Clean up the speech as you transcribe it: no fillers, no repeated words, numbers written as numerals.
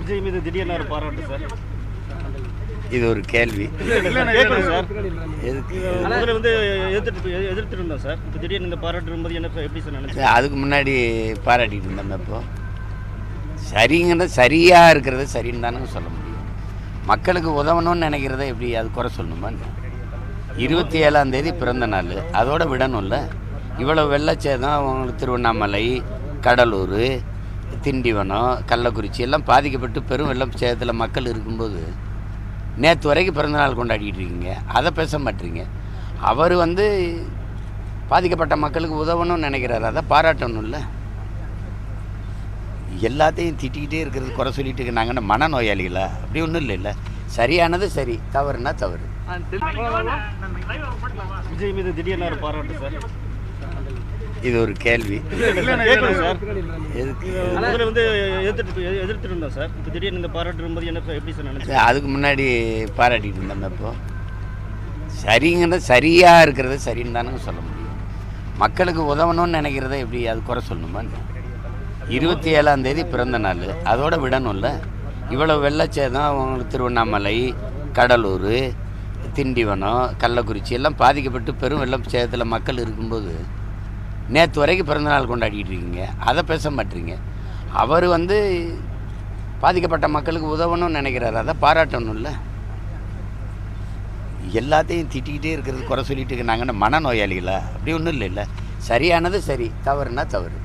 விஜய் மீது திடீர்னு ஒரு பாராட்டு சார். இது ஒரு கேள்வி. கேட்கணும் சார். எதுக்கு? முதல்ல வந்து எதிர்த்துட்டு இருந்தோம் சார். இப்போ திடீர்னு இந்த பாராட்டு இருக்கும்போது என்ன எப்படி சார் நினைச்சேன்? அதுக்கு முன்னாடி பாராட்டிட்டு இருந்தோம். இப்போ சரிங்கிறது சரியாக இருக்கிறது சரின்னு தானே சொல்ல முடியும். மக்களுக்கு உதவணும்னு நினைக்கிறத எப்படி அது குறை சொல்லணுமா? 27ஆம் தேதி பிறந்த நாள், அதோட விடணும்ல. இவ்வளோ வெள்ளச்சேதம் அவங்களுக்கு திருவண்ணாமலை, கடலூர், திண்டிவனம், கள்ளக்குறிச்சி எல்லாம் பாதிக்கப்பட்டு பெரும் வெள்ள சேதத்தில் மக்கள் இருக்கும்போது நேற்று வரைக்கும் பிறந்தநாள் கொண்டாடிட்டு இருக்கீங்க, அதை பேச மாட்டீங்க. அவர் வந்து பாதிக்கப்பட்ட மக்களுக்கு உதவணும்னு நினைக்கிறாரு, அதை பாராட்டணும்ல. எல்லாத்தையும் திட்டிக்கிட்டே இருக்கிறது, குறை சொல்லிட்டு இருக்கு. நாங்கள் மனநோயாளிகளா? அப்படி ஒன்றும் இல்லைல்ல. சரியானது சரி, தவறுனா தவறு. விஜய் மீது திடீர்னு ஒரு பாராட்டு சார். இது ஒரு கேள்வி. கேட்கணும் சார். எதுக்கு? முதல்ல வந்து எதிர்த்துட்டு இருந்தோம் சார். இப்போ திடீர்னு இந்த பாராட்டு இருக்கும்போது என்ன எப்படி சார் நினைச்சேன்? அதுக்கு முன்னாடி பாராட்டிட்டு இருந்தோம். இப்போ சரிங்கிறது சரியாக இருக்கிறது சரின்னு தானே சொல்ல முடியும். மக்களுக்கு உதவணும்னு நினைக்கிறத எப்படி அது குறை சொல்லணுமா? 27ஆம் தேதி பிறந்த நாள், அதோட விடணும்ல. இவ்வளோ வெள்ளச்சேதம் அவங்களுக்கு திருவண்ணாமலை, கடலூர், திண்டிவனம், கள்ளக்குறிச்சி எல்லாம் பாதிக்கப்பட்டு பெரும் வெள்ள சேதத்தில் மக்கள் இருக்கும்போது நேற்று வரைக்கும் பிறந்தநாள் கொண்டாடிட்டு இருக்கீங்க, அதை பேச மாட்டீங்க. அவர் வந்து பாதிக்கப்பட்ட மக்களுக்கு உதவணும்னு நினைக்கிறாரு, அதை பாராட்டணும்ல. எல்லாத்தையும் திட்டிக்கிட்டே இருக்கிறது, குறை சொல்லிட்டு இருக்கு. நாங்கள் மனநோயாளிகளா? அப்படி ஒன்றும் இல்லைல்ல. சரியானது சரி, தவறுனா தவறு.